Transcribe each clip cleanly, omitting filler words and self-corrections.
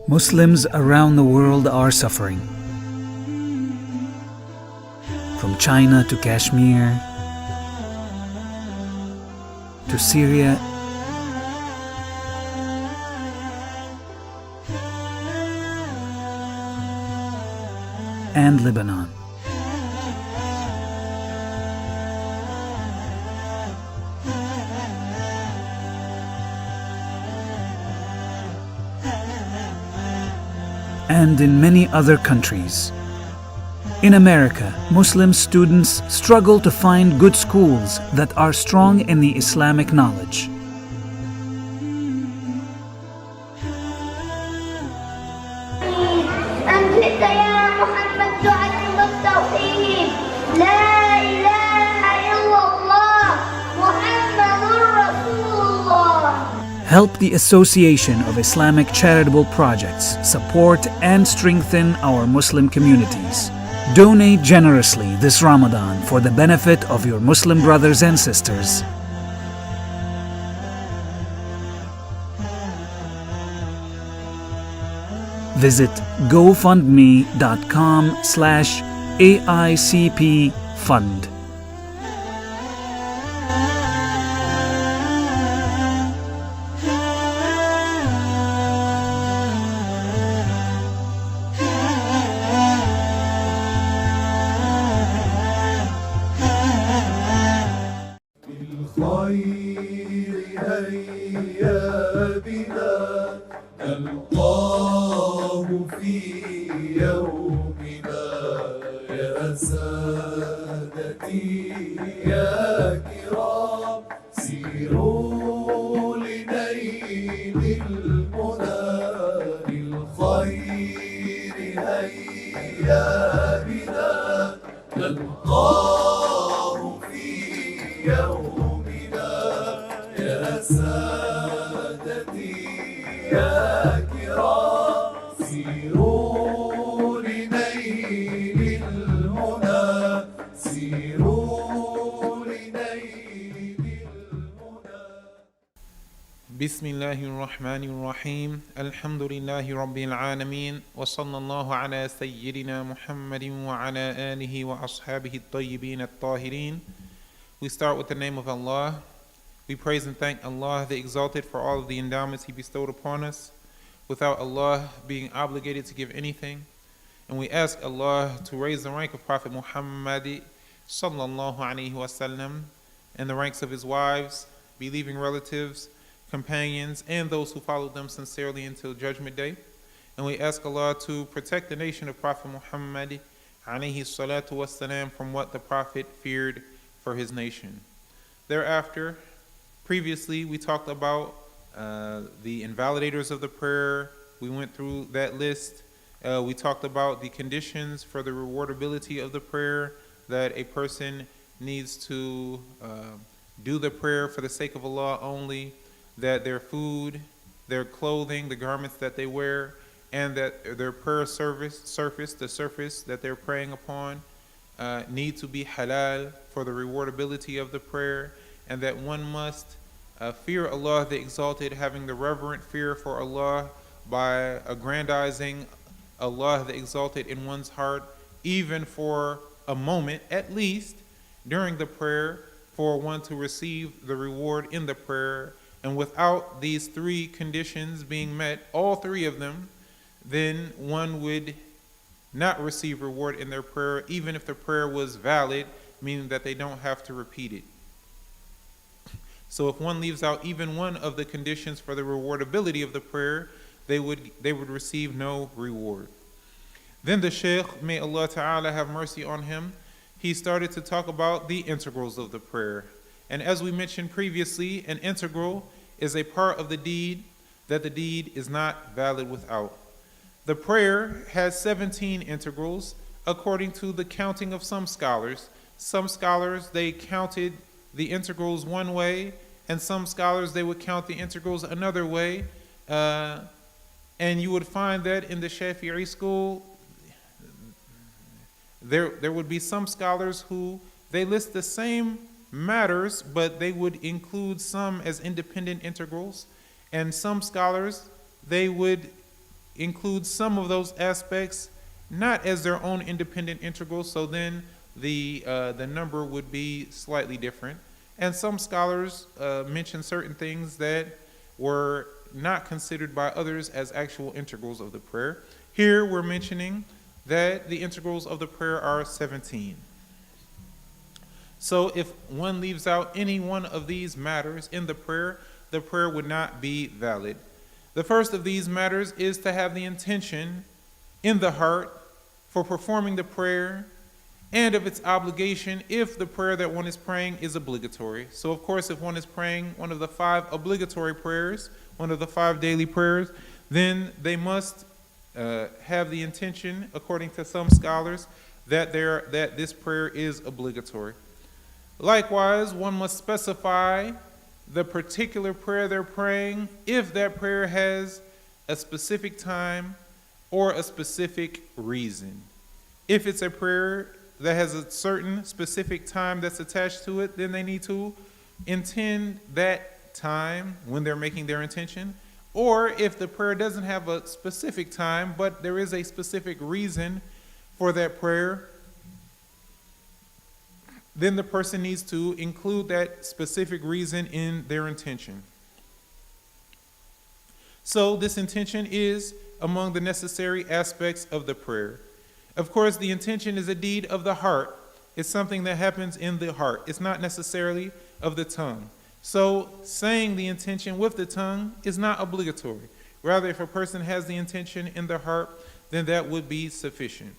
Muslims around the world are suffering. From China to Kashmir, to Syria, and Lebanon. And in many other countries. In America, Muslim students struggle to find good schools that are strong in the Islamic knowledge. Help the Association of Islamic Charitable Projects support and strengthen our Muslim communities. Donate generously this Ramadan for the benefit of your Muslim brothers and sisters. Visit gofundme.com/AICP fund. Bismillahirrahmanirrahim. Alhamdulillahi Rabbil Alameen. Wa sallallahu ala Sayyidina Muhammadin wa ala alihi wa ashabihi at-tayyibin at-tahirin. We start with the name of Allah. We praise and thank Allah the Exalted for all of the endowments He bestowed upon us, without Allah being obligated to give anything. And we ask Allah to raise the rank of Prophet Muhammad sallallahu alaihi wasallam and the ranks of his wives, believing relatives, companions, and those who followed them sincerely until Judgment Day. And we ask Allah to protect the nation of Prophet Muhammad alayhi salatu wasalam from what the Prophet feared for his nation. Thereafter, previously we talked about the invalidators of the prayer. We went through that list. We talked about the conditions for the rewardability of the prayer, that a person needs to do the prayer for the sake of Allah only, that their food, their clothing, the garments that they wear, and that their prayer surface, the surface that they're praying upon, need to be halal for the rewardability of the prayer, and that one must fear Allah the Exalted, having the reverent fear for Allah by aggrandizing Allah the Exalted in one's heart, even for a moment at least during the prayer, for one to receive the reward in the prayer. And without these three conditions being met, all three of them, then one would not receive reward in their prayer, even if the prayer was valid, meaning that they don't have to repeat it. So if one leaves out even one of the conditions for the rewardability of the prayer, they would receive no reward. Then the Sheikh, may Allah Ta'ala have mercy on him, he started to talk about the integrals of the prayer. And as we mentioned previously, an integral is a part of the deed that the deed is not valid without. The prayer has 17 integrals according to the counting of some scholars. Some scholars, they counted the integrals one way, and some scholars, they would count the integrals another way. And you would find that in the Shafi'i school, there would be some scholars who they list the same matters, but they would include some as independent integrals, and some scholars, they would include some of those aspects not as their own independent integrals, so then the number would be slightly different. And some scholars mention certain things that were not considered by others as actual integrals of the prayer. Here we're mentioning that the integrals of the prayer are 17. So if one leaves out any one of these matters in the prayer would not be valid. The first of these matters is to have the intention in the heart for performing the prayer and of its obligation if the prayer that one is praying is obligatory. So of course, if one is praying one of the 5 obligatory prayers, one of the 5 daily prayers, then they must have the intention, according to some scholars, that this prayer is obligatory. Likewise, one must specify the particular prayer they're praying if that prayer has a specific time or a specific reason. If it's a prayer that has a certain specific time that's attached to it, then they need to intend that time when they're making their intention. Or if the prayer doesn't have a specific time, but there is a specific reason for that prayer, then the person needs to include that specific reason in their intention. So this intention is among the necessary aspects of the prayer. Of course, the intention is a deed of the heart. It's something that happens in the heart. It's not necessarily of the tongue. So saying the intention with the tongue is not obligatory. Rather, if a person has the intention in their heart, then that would be sufficient.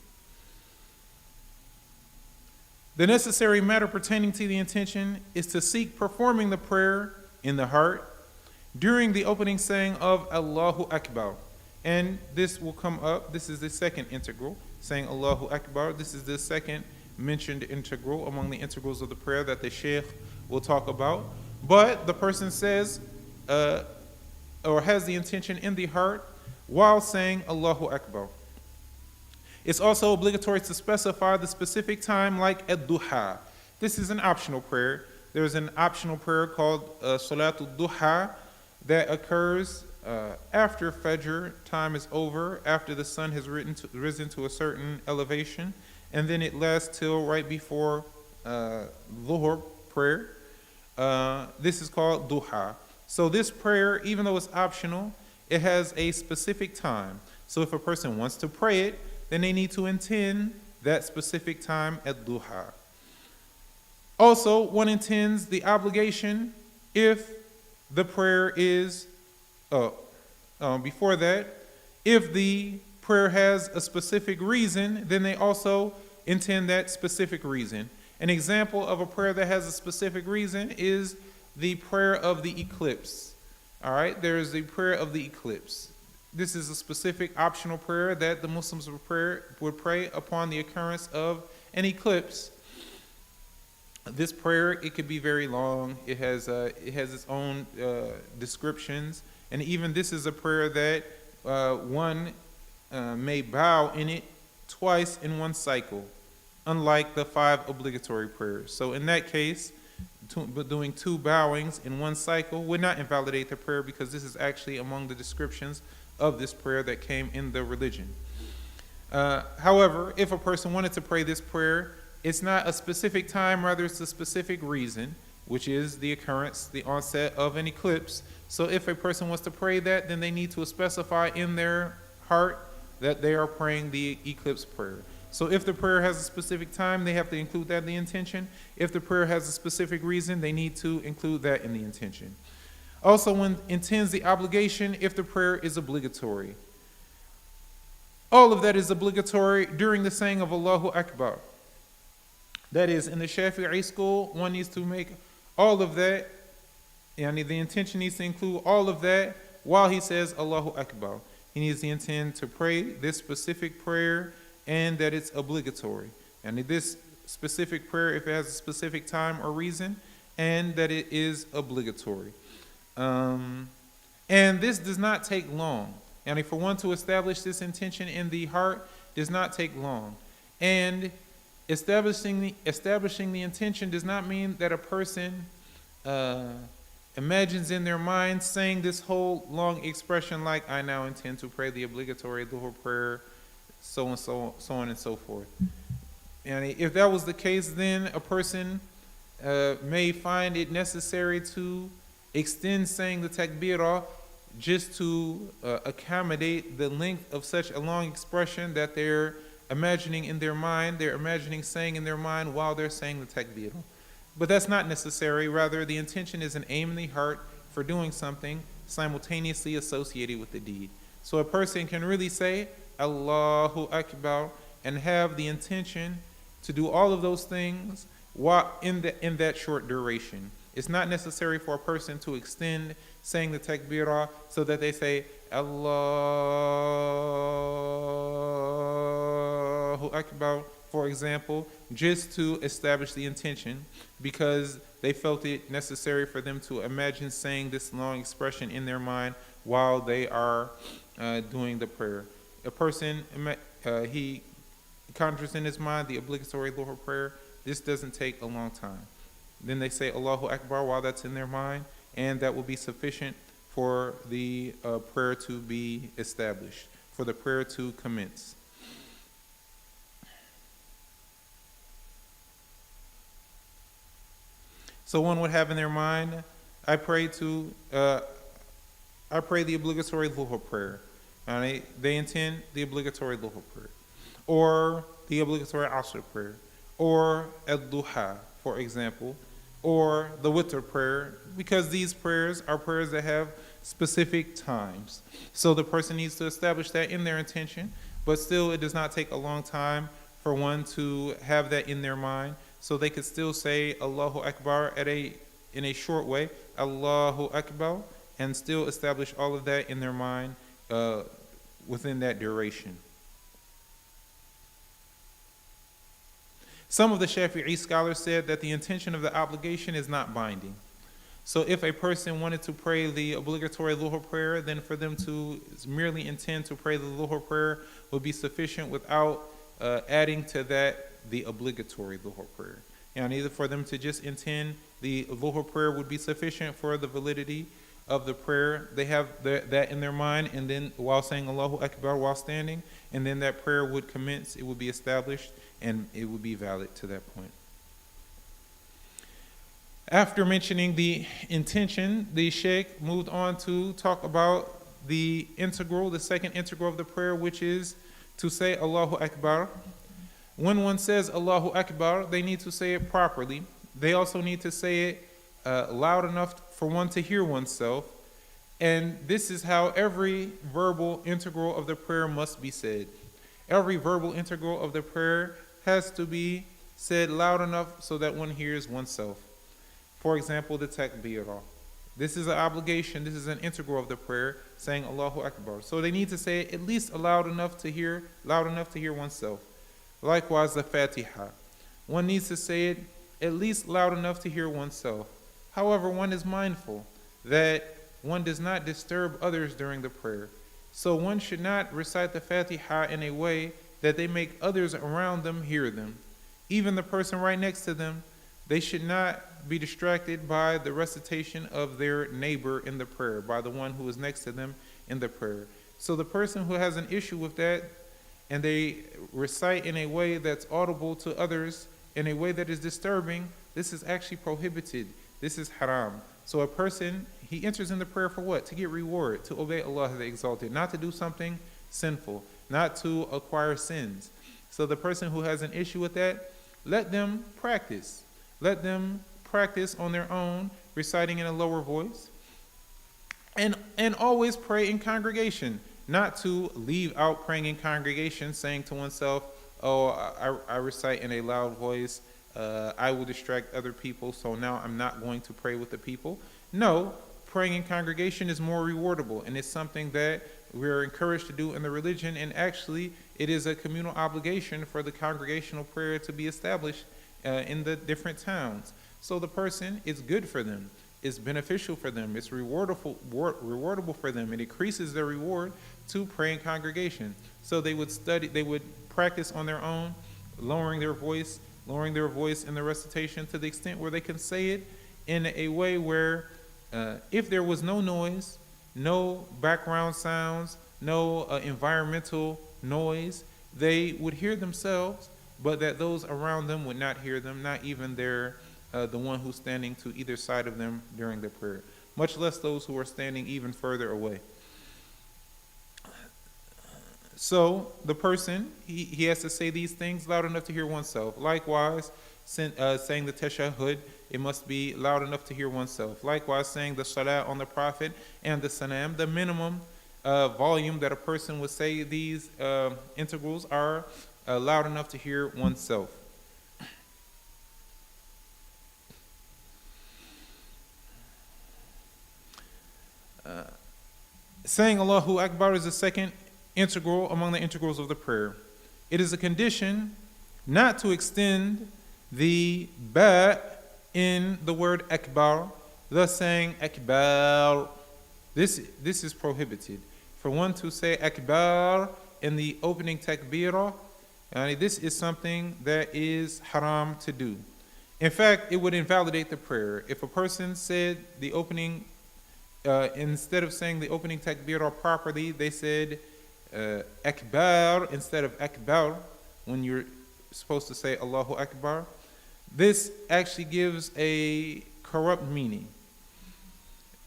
The necessary matter pertaining to the intention is to seek performing the prayer in the heart during the opening saying of Allahu Akbar. And this will come up. This is the second integral, saying Allahu Akbar. This is the second mentioned integral among the integrals of the prayer that the Sheikh will talk about. But the person says or has the intention in the heart while saying Allahu Akbar. It's also obligatory to specify the specific time, like ad-duha. This is an optional prayer. There's an optional prayer called Salatul Duha that occurs after Fajr time is over, after the sun has risen to a certain elevation, and then it lasts till right before Dhuhr prayer. This is called Duha. So this prayer, even though it's optional, it has a specific time. So if a person wants to pray it, then they need to intend that specific time at Duha. Also, one intends the obligation if the prayer is, before that, if the prayer has a specific reason, then they also intend that specific reason. An example of a prayer that has a specific reason is the prayer of the eclipse. All right, there is the prayer of the eclipse. This is a specific optional prayer that the Muslims would pray upon the occurrence of an eclipse. This prayer, it could be very long. It has its own descriptions, and even this is a prayer that one may bow in it twice in one cycle, unlike the 5 obligatory prayers. So in that case, doing 2 bowings in one cycle would not invalidate the prayer, because this is actually among the descriptions of this prayer that came in the religion. However, if a person wanted to pray this prayer, it's not a specific time, rather it's a specific reason, which is the occurrence, the onset of an eclipse. So if a person wants to pray that, then they need to specify in their heart that they are praying the eclipse prayer. So if the prayer has a specific time, they have to include that in the intention. If the prayer has a specific reason, they need to include that in the intention. Also, one intends the obligation if the prayer is obligatory. All of that is obligatory during the saying of Allahu Akbar. That is, in the Shafi'i school, one needs to make all of that, and the intention needs to include all of that while he says Allahu Akbar. He needs to intend to pray this specific prayer and that it's obligatory. And this specific prayer, if it has a specific time or reason, and that it is obligatory. And this does not take long. And for one to establish this intention in the heart does not take long. And establishing the intention does not mean that a person imagines in their mind saying this whole long expression like, I now intend to pray the obligatory Dhuhr prayer, so and so, so on and so forth. And if that was the case, then a person may find it necessary to extend saying the takbirah just to accommodate the length of such a long expression that they're imagining in their mind, they're imagining saying in their mind while they're saying the takbirah. But that's not necessary. Rather, the intention is an aim in the heart for doing something simultaneously associated with the deed. So a person can really say Allahu Akbar and have the intention to do all of those things while in that short duration. It's not necessary for a person to extend saying the takbirah so that they say Allahu Akbar, for example, just to establish the intention, because they felt it necessary for them to imagine saying this long expression in their mind while they are doing the prayer. A person, he conjures in his mind the obligatory Dhuhr prayer. This doesn't take a long time. Then they say Allahu Akbar while that's in their mind, and that will be sufficient for the prayer to be established, for the prayer to commence. So one would have in their mind, I pray the obligatory Dhuhr prayer. And they intend the obligatory Dhuhr prayer, or the obligatory Asr prayer, or Ad-Duha, for example, or the Witr prayer, because these prayers are prayers that have specific times. So the person needs to establish that in their intention, but still it does not take a long time for one to have that in their mind. So they could still say Allahu Akbar in a short way, Allahu Akbar, and still establish all of that in their mind within that duration. Some of the Shafi'i scholars said that the intention of the obligation is not binding. So if a person wanted to pray the obligatory Dhuhr prayer, then for them to merely intend to pray the Dhuhr prayer would be sufficient without adding to that the obligatory Dhuhr prayer. And either for them to just intend the Dhuhr prayer would be sufficient for the validity of the prayer. They have that in their mind, and then while saying Allahu Akbar while standing, and then that prayer would commence, it would be established, and it would be valid to that point. After mentioning the intention, the Sheikh moved on to talk about the integral, the second integral of the prayer, which is to say Allahu Akbar. When one says Allahu Akbar, they need to say it properly. They also need to say it loud enough for one to hear oneself. And this is how every verbal integral of the prayer must be said. Every verbal integral of the prayer has to be said loud enough so that one hears oneself. For example, the takbirah. This is an obligation, this is an integral of the prayer, saying Allahu Akbar. So they need to say it at least loud enough to hear oneself. Likewise, the Fatiha. One needs to say it at least loud enough to hear oneself. However, one is mindful that one does not disturb others during the prayer. So one should not recite the Fatiha in a way that they make others around them hear them. Even the person right next to them, they should not be distracted by the recitation of their neighbor in the prayer, by the one who is next to them in the prayer. So the person who has an issue with that, and they recite in a way that's audible to others, in a way that is disturbing, this is actually prohibited. This is haram. So a person, he enters in the prayer for what? To get reward, to obey Allah the Exalted, not to do something sinful, not to acquire sins. So the person who has an issue with that, let them practice. Let them practice on their own, reciting in a lower voice. And always pray in congregation, not to leave out praying in congregation, saying to oneself, oh, I recite in a loud voice, I will distract other people, so now I'm not going to pray with the people. No, praying in congregation is more rewardable, and it's something that we're encouraged to do in the religion, and actually it is a communal obligation for the congregational prayer to be established in the different towns. So the person, it's good for them, it's beneficial for them, it's rewardable for them, it increases their reward to pray in congregation. So they would practice on their own, lowering their voice in the recitation to the extent where they can say it in a way where if there was no noise, no background sounds, no environmental noise, they would hear themselves, but that those around them would not hear them, not even the one who's standing to either side of them during the prayer, much less those who are standing even further away. So the person, he has to say these things loud enough to hear oneself. Likewise, saying the tashahhud, it must be loud enough to hear oneself. Likewise, saying the salah on the Prophet and the salam, the minimum volume that a person would say these integrals are loud enough to hear oneself. Saying Allahu Akbar is the second integral among the integrals of the prayer. It is a condition not to extend the ba in the word akbar, thus saying akbar. This is prohibited. For one to say akbar in the opening takbirah, this is something that is haram to do. In fact, it would invalidate the prayer. If a person said the opening, instead of saying the opening takbirah properly, they said akbar instead of akbar when you're supposed to say Allahu Akbar, this actually gives a corrupt meaning.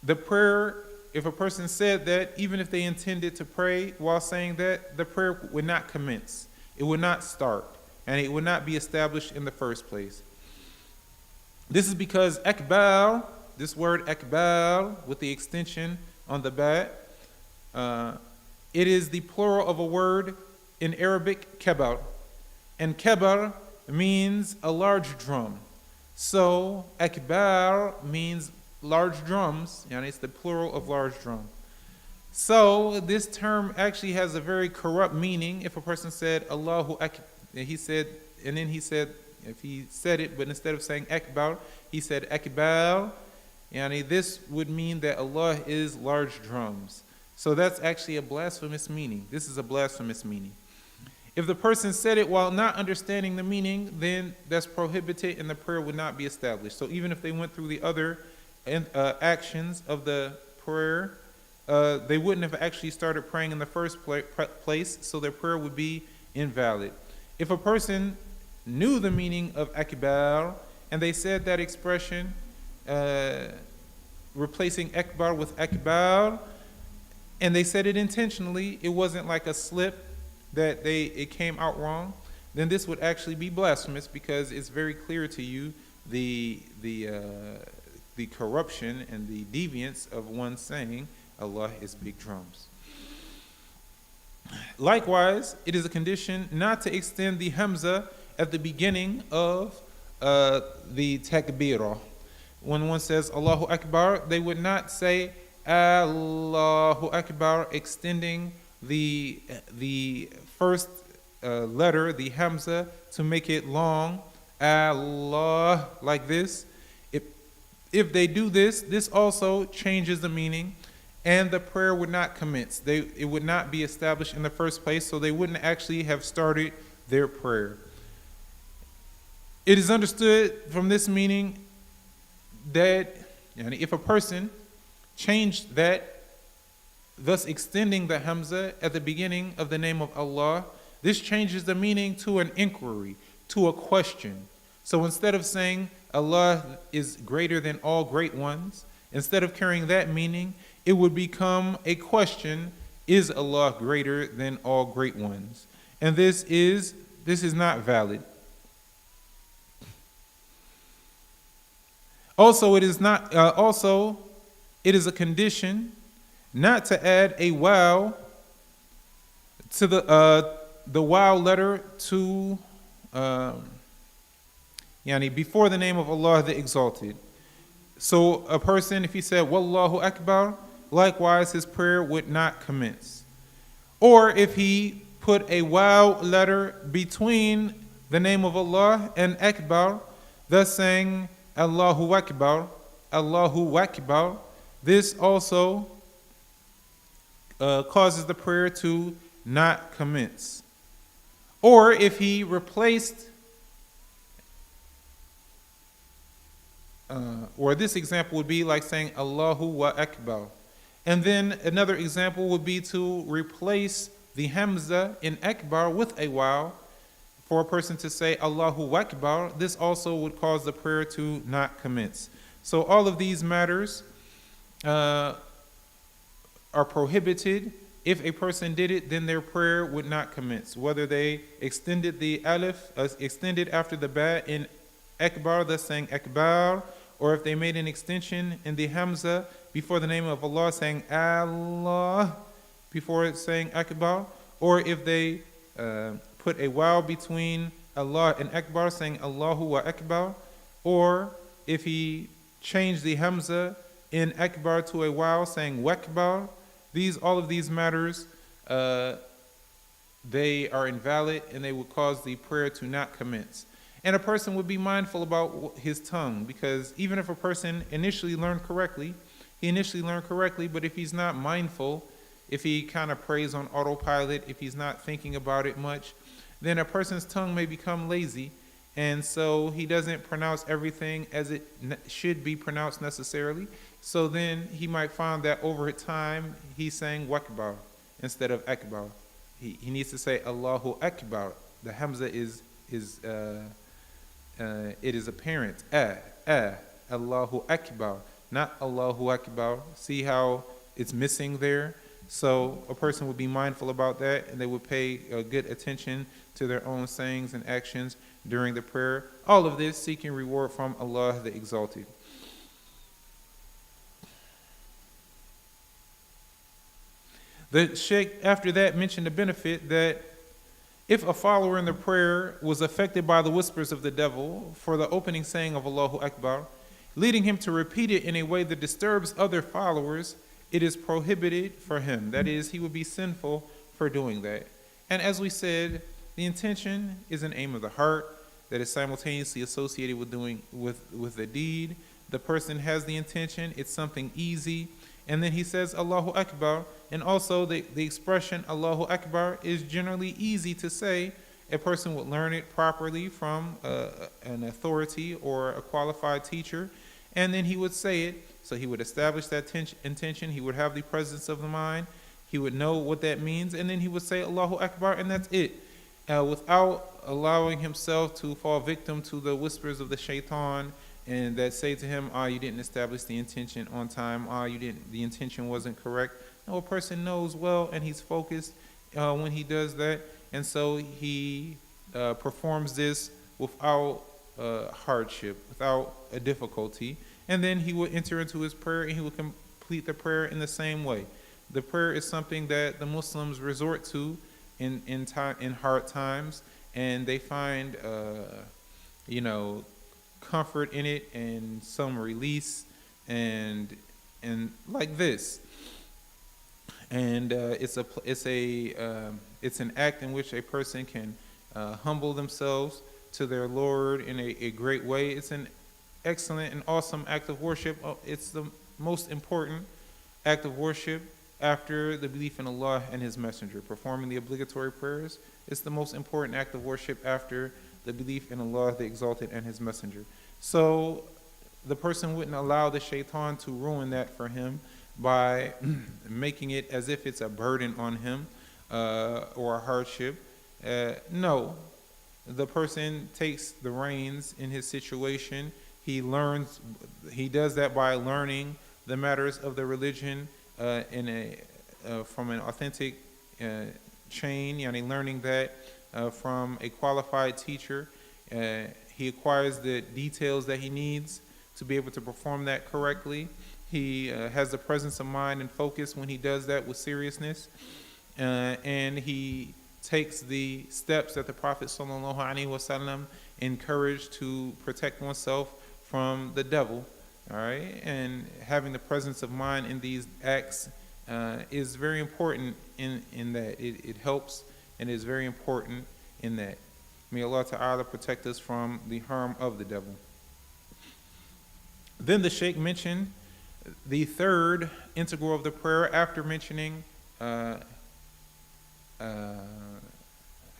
The prayer, if a person said that, even if they intended to pray while saying that, the prayer would not commence. It would not start, and it would not be established in the first place. This is because akbar, this word akbar with the extension on the ba, it is the plural of a word in Arabic, kabar. And kabar means a large drum. So akbar means large drums, and it's the plural of large drum. So this term actually has a very corrupt meaning. If a person said Allahu Akbar, he said, and then he said, if he said it, but instead of saying akbar, he said akbar, and this would mean that Allah is large drums. So that's actually a blasphemous meaning. This is a blasphemous meaning. If the person said it while not understanding the meaning, then that's prohibited and the prayer would not be established. So even if they went through the other actions of the prayer, they wouldn't have actually started praying in the first place, so their prayer would be invalid. If a person knew the meaning of akbar and they said that expression, replacing akbar with akbar, and they said it intentionally, it wasn't like a slip that it came out wrong, then this would actually be blasphemous because it's very clear to you the corruption and the deviance of one saying Allah is big drums. Likewise, it is a condition not to extend the hamza at the beginning of the takbirah. When one says Allahu Akbar, they would not say Allahu Akbar, extending the first letter, the hamza, to make it long, Allah, like this. If they do this, this also changes the meaning, and the prayer would not commence. It would not be established in the first place, so they wouldn't actually have started their prayer. It is understood from this meaning that if a person changed that, thus extending the hamza at the beginning of the name of Allah, this changes the meaning to an inquiry, to a question. So instead of saying Allah is greater than all great ones, instead of carrying that meaning, it would become a question, is Allah greater than all great ones? And this is not valid. Also, it is a condition not to add a wow to the wow letter to before the name of Allah the Exalted. So a person, if he said Wallahu Akbar, likewise his prayer would not commence. Or if he put a wow letter between the name of Allah and Akbar, thus saying Allahu Akbar, Allahu Akbar, this also causes the prayer to not commence. Or if he replaced or this example would be like saying Allahu wa Akbar. And then another example would be to replace the Hamza in Akbar with a waw for a person to say Allahu Akbar. This also would cause the prayer to not commence. So all of these matters are prohibited. If a person did it, then their prayer would not commence. Whether they extended the alif, extended after the ba in Akbar, thus saying Akbar, or if they made an extension in the Hamza before the name of Allah, saying Allah before saying Akbar, or if they put a waw between Allah and Akbar, saying Allahu wa Akbar, or if he changed the Hamza in Akbar to a waw, saying Wakbar, all of these matters, they are invalid and they would cause the prayer to not commence. And a person would be mindful about his tongue, because even if a person initially learned correctly, but if he's not mindful, if he kind of prays on autopilot, if he's not thinking about it much, then a person's tongue may become lazy, and so he doesn't pronounce everything as it should be pronounced necessarily. So then he might find that over time he's saying Wakbar instead of Akbar. He needs to say Allahu Akbar. The Hamza is apparent. Allahu Akbar, not Allahu Akbar. See how it's missing there? So a person would be mindful about that, and they would pay good attention to their own sayings and actions during the prayer. All of this seeking reward from Allah the Exalted. The Sheikh after that mentioned the benefit that if a follower in the prayer was affected by the whispers of the devil for the opening saying of Allahu Akbar, leading him to repeat it in a way that disturbs other followers, it is prohibited for him. That is, he would be sinful for doing that. And as we said, the intention is an aim of the heart that is simultaneously associated with doing with the deed. The person has the intention, it's something easy, and then he says Allahu Akbar, and also the expression Allahu Akbar is generally easy to say. A person would learn it properly from an authority or a qualified teacher, and then he would say it. So he would establish that intention, he would have the presence of the mind, he would know what that means, and then he would say Allahu Akbar, and that's it. Without allowing himself to fall victim to the whispers of the shaitan and that say to him, you didn't establish the intention on time, the intention wasn't correct. No, a person knows well and he's focused when he does that, and so he performs this without hardship, without a difficulty, and then he would enter into his prayer and he would complete the prayer in the same way. The prayer is something that the Muslims resort to in hard times, and they find comfort in it and some release and like this. And it's an act in which a person can humble themselves to their Lord in a great way. It's an excellent and awesome act of worship. It's the most important act of worship after the belief in Allah and His Messenger. Performing the obligatory prayers is the most important act of worship after the belief in Allah, the Exalted, and His Messenger. So the person wouldn't allow the shaitan to ruin that for him by making it as if it's a burden on him or a hardship. No, the person takes the reins in his situation. He does that by learning the matters of the religion from an authentic chain, learning that from a qualified teacher. He acquires the details that he needs to be able to perform that correctly. He has the presence of mind and focus when he does that with seriousness. And he takes the steps that the Prophet ﷺ encouraged to protect oneself from the devil. All right, and having the presence of mind in these acts is very important in that. It helps and is very important in that. May Allah Ta'ala protect us from the harm of the devil. Then the Sheikh mentioned the third integral of the prayer after mentioning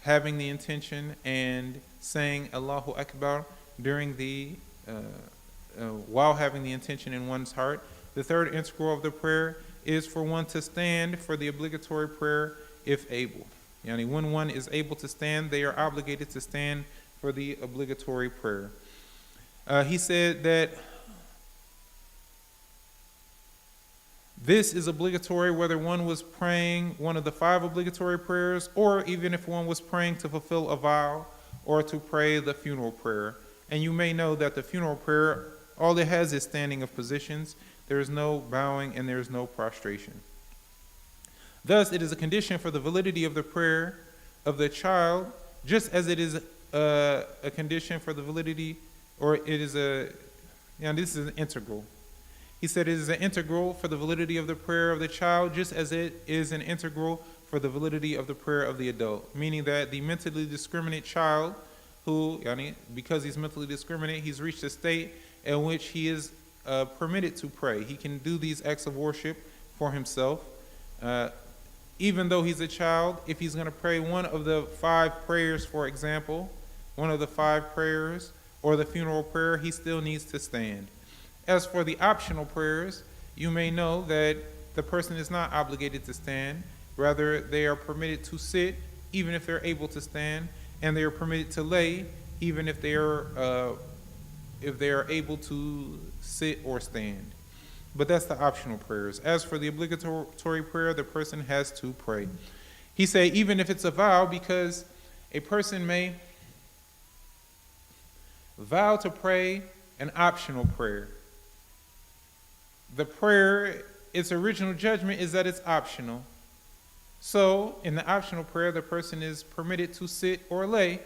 having the intention and saying Allahu Akbar during the while having the intention in one's heart. The third integral of the prayer is for one to stand for the obligatory prayer if able. Yani when one is able to stand, they are obligated to stand for the obligatory prayer. He said that this is obligatory whether one was praying one of the 5 obligatory prayers, or even if one was praying to fulfill a vow or to pray the funeral prayer. And you may know that the funeral prayer, all it has is standing of positions. There is no bowing and there is no prostration. Thus, it is a condition for the validity of the prayer of the child, just as it is a condition for the validity, or it is this is an integral. He said it is an integral for the validity of the prayer of the child, just as it is an integral for the validity of the prayer of the adult. Meaning that the mentally discriminate child, who, because he's mentally discriminate, he's reached a state in which he is permitted to pray. He can do these acts of worship for himself. Even though he's a child, if he's going to pray one of the 5 prayers, for example, one of the 5 prayers, or the funeral prayer, he still needs to stand. As for the optional prayers, you may know that the person is not obligated to stand. Rather, they are permitted to sit, even if they're able to stand, and they are permitted to lay, even if they are able to sit or stand. But that's the optional prayers. As for the obligatory prayer, the person has to pray. He said, even if it's a vow, because a person may vow to pray an optional prayer. The prayer, its original judgment is that it's optional. So, in the optional prayer, the person is permitted to sit or lay.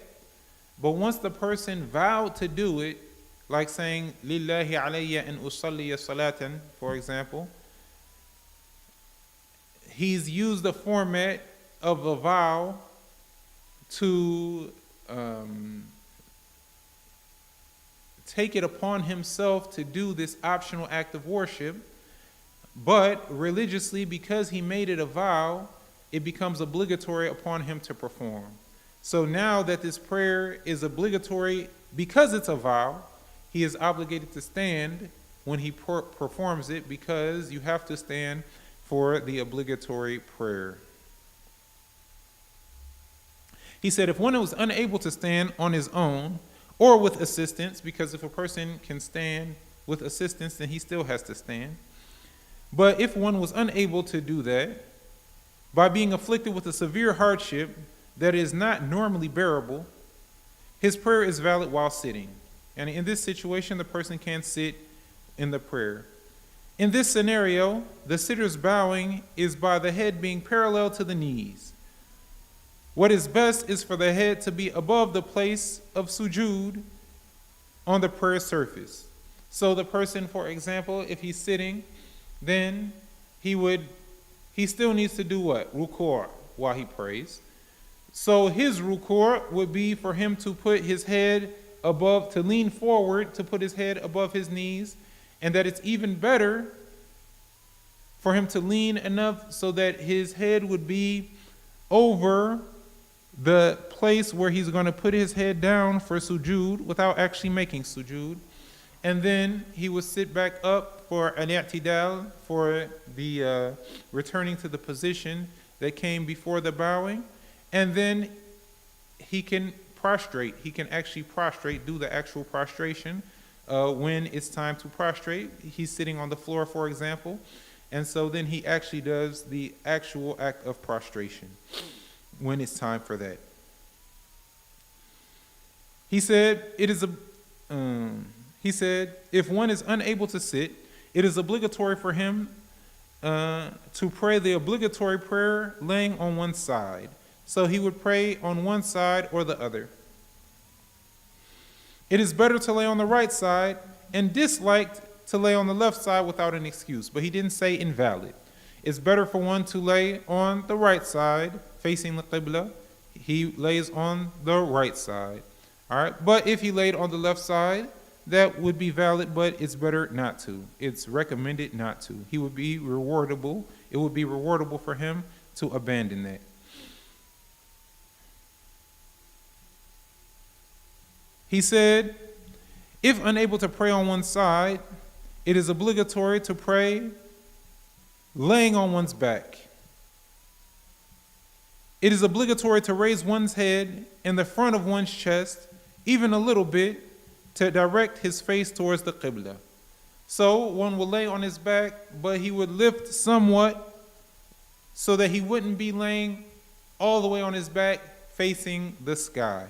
But once the person vowed to do it, like saying, Lillahi alayya an usalliya salatan, for example, he's used the format of a vow to take it upon himself to do this optional act of worship, but religiously, because he made it a vow, it becomes obligatory upon him to perform. So now that this prayer is obligatory because it's a vow, he is obligated to stand when he performs it, because you have to stand for the obligatory prayer. He said if one was unable to stand on his own or with assistance, because if a person can stand with assistance, then he still has to stand. But if one was unable to do that, by being afflicted with a severe hardship that is not normally bearable, his prayer is valid while sitting. And in this situation, the person can sit in the prayer. In this scenario, the sitter's bowing is by the head being parallel to the knees. What is best is for the head to be above the place of sujood on the prayer surface. So the person, for example, if he's sitting, then he still needs to do what? Ruku' while he prays. So his ruku' would be for him to put his head above, to lean forward, to put his head above his knees, and that it's even better for him to lean enough so that his head would be over the place where he's going to put his head down for sujood without actually making sujood. And then he would sit back up for an i'tidal, for the returning to the position that came before the bowing. And then he can prostrate. He can actually prostrate, do the actual prostration when it's time to prostrate. He's sitting on the floor, for example. And so then he actually does the actual act of prostration when it's time for that. He said, if one is unable to sit, it is obligatory for him to pray the obligatory prayer laying on one side. So he would pray on one side or the other. It is better to lay on the right side and disliked to lay on the left side without an excuse. But he didn't say invalid. It's better for one to lay on the right side, facing the Qibla. He lays on the right side. All right. But if he laid on the left side, that would be valid, but it's better not to. It's recommended not to. He would be rewardable. It would be rewardable for him to abandon that. He said, If unable to pray on one side, it is obligatory to pray laying on one's back. It is obligatory to raise one's head in the front of one's chest, even a little bit, to direct his face towards the Qibla. So one will lay on his back, but he would lift somewhat so that he wouldn't be laying all the way on his back facing the sky.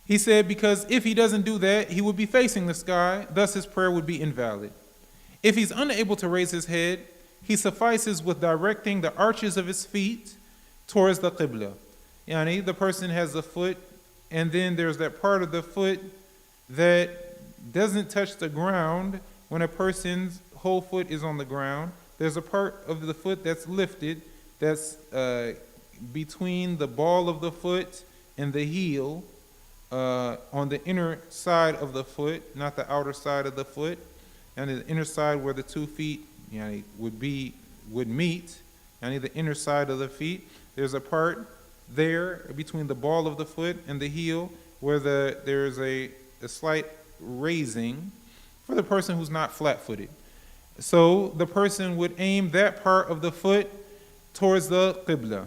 He said because if he doesn't do that, he would be facing the sky, thus his prayer would be invalid. If he's unable to raise his head, he suffices with directing the arches of his feet towards the Qibla. Yani, the person has a foot, and then there's that part of the foot that doesn't touch the ground when a person's whole foot is on the ground. There's a part of the foot that's lifted, that's between the ball of the foot and the heel, on the inner side of the foot, not the outer side of the foot, and the inner side where the 2 feet would meet, and the inner side of the feet. There's a part there between the ball of the foot and the heel where there's a slight raising for the person who's not flat-footed. So the person would aim that part of the foot towards the Qibla.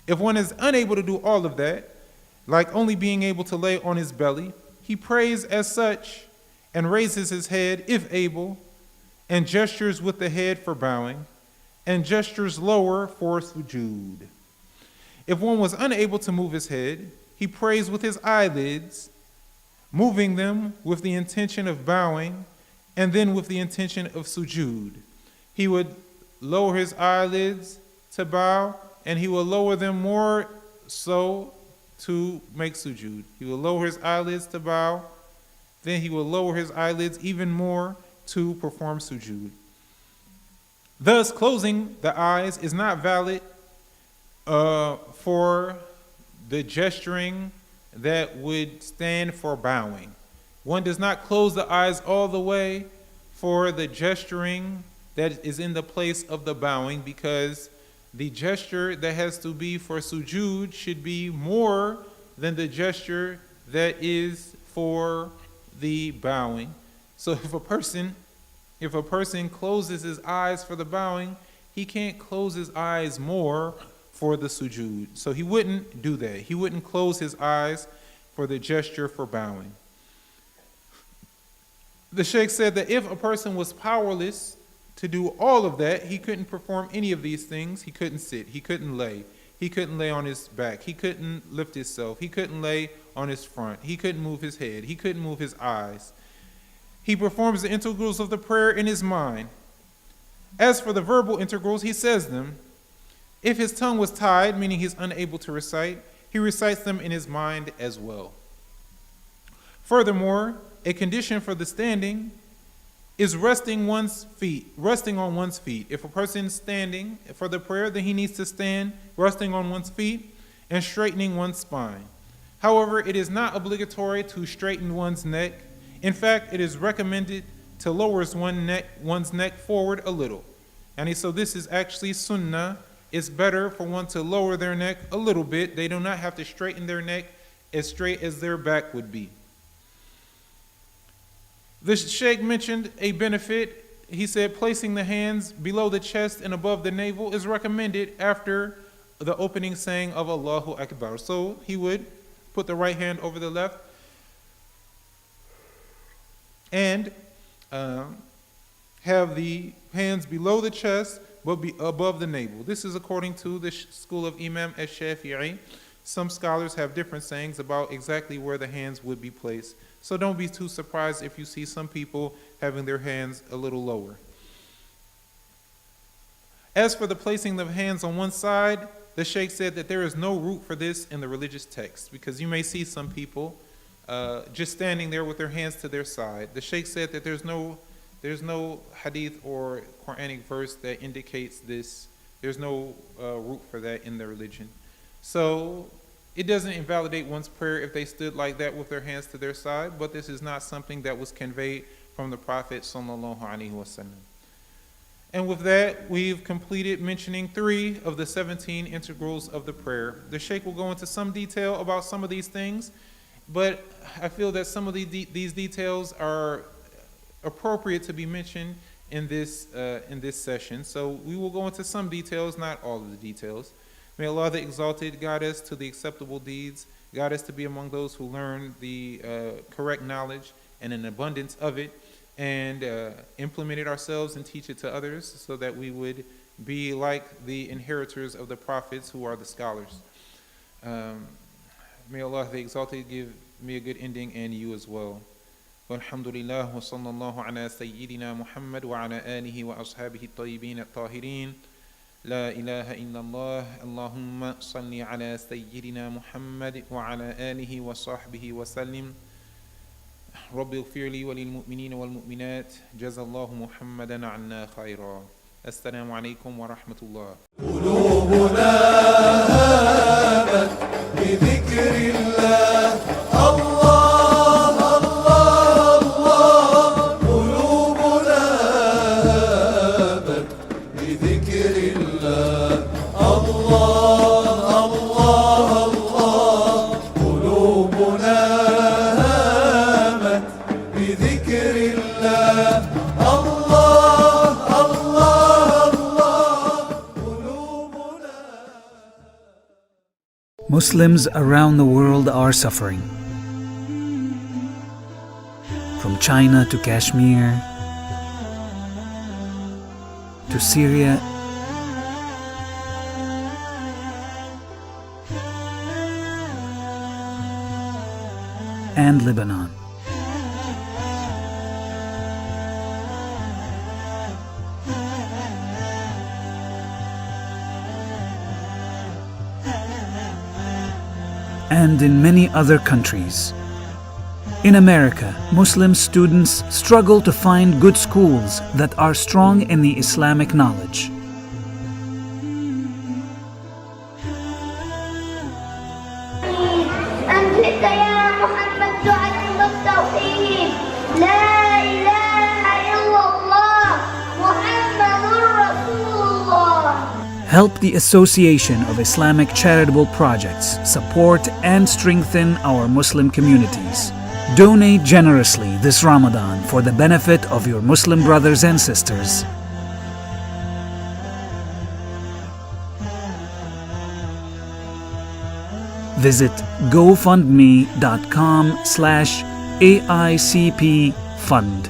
If one is unable to do all of that, like only being able to lay on his belly, he prays as such and raises his head, if able, and gestures with the head for bowing, and gestures lower for sujood. If one was unable to move his head, he prays with his eyelids, moving them with the intention of bowing, and then with the intention of sujood. He would lower his eyelids to bow, and he will lower them more so to make sujood. He will lower his eyelids to bow, then he will lower his eyelids even more to perform sujood. Thus, closing the eyes is not valid for the gesturing that would stand for bowing. One does not close the eyes all the way for the gesturing that is in the place of the bowing, because the gesture that has to be for sujood should be more than the gesture that is for the bowing. So if a person closes his eyes for the bowing, he can't close his eyes more for the sujood. So he wouldn't do that. He wouldn't close his eyes for the gesture for bowing. The Sheikh said that if a person was powerless to do all of that, he couldn't perform any of these things. He couldn't sit. He couldn't lay. He couldn't lay on his back. He couldn't lift himself. He couldn't lay on his front. He couldn't move his head. He couldn't move his eyes. He performs the integrals of the prayer in his mind. As for the verbal integrals, he says them. If his tongue was tied, meaning he's unable to recite, he recites them in his mind as well. Furthermore, a condition for the standing is resting on one's feet. If a person is standing for the prayer, then he needs to stand resting on one's feet and straightening one's spine. However, it is not obligatory to straighten one's neck. In fact, it is recommended to lower one's neck forward a little. And so this is actually sunnah. It's better for one to lower their neck a little bit. They do not have to straighten their neck as straight as their back would be. The Sheikh mentioned a benefit. He said placing the hands below the chest and above the navel is recommended after the opening saying of Allahu Akbar. So he would put the right hand over the left and have the hands below the chest but be above the navel. This is according to the school of Imam al-Shafi'i. Some scholars have different sayings about exactly where the hands would be placed. So don't be too surprised if you see some people having their hands a little lower. As for the placing of hands on one side, the Sheikh said that there is no root for this in the religious text, because you may see some people just standing there with their hands to their side. The Sheikh said that there's no hadith or Quranic verse that indicates this. There's no root for that in the religion. So it doesn't invalidate one's prayer if they stood like that with their hands to their side, but this is not something that was conveyed from the Prophet sallallahu alaihi wasallam. And with that, we've completed mentioning 3 of the 17 integrals of the prayer. The Sheikh will go into some detail about some of these things, but I feel that some of these details are appropriate to be mentioned in this session. So we will go into some details, not all of the details. May Allah the Exalted guide us to the acceptable deeds, guide us to be among those who learn the correct knowledge and an abundance of it, and implement it ourselves and teach it to others, so that we would be like the inheritors of the prophets who are the scholars. May Allah the Exalted give me a good ending and you as well. Walhamdulillah wa sallallahu ala sayyidina Muhammad wa ala alihi wa ashabihi at-tayyibin at-tahirin. La ilaha illallah. Allahumma salli ala sayyidina Muhammad wa ala alihi wa sahbihi wa sallim. Rabbi ighfir li wa lil mu'minina wal mu'minat. Jazallahu Muhammadan 'anna khayra. Assalamu alaikum wa rahmatullah. قلوبنا هامت بذكر الله الله الله الله. قلوبنا هامت بذكر الله الله الله الله. قلوبنا هامت بذكر الله الله الله الله. قلوبنا. Muslims around the world are suffering. From China to Kashmir, to Syria, and Lebanon. And in many other countries. In America, Muslim students struggle to find good schools that are strong in the Islamic knowledge. أنزلت يا محمد تعلم التوحيد لا إله إلا الله محمد رسول الله. Help the Association of Islamic Charitable Projects support and strengthen our Muslim communities. Donate generously this Ramadan for the benefit of your Muslim brothers and sisters. Visit gofundme.com/AICP Fund.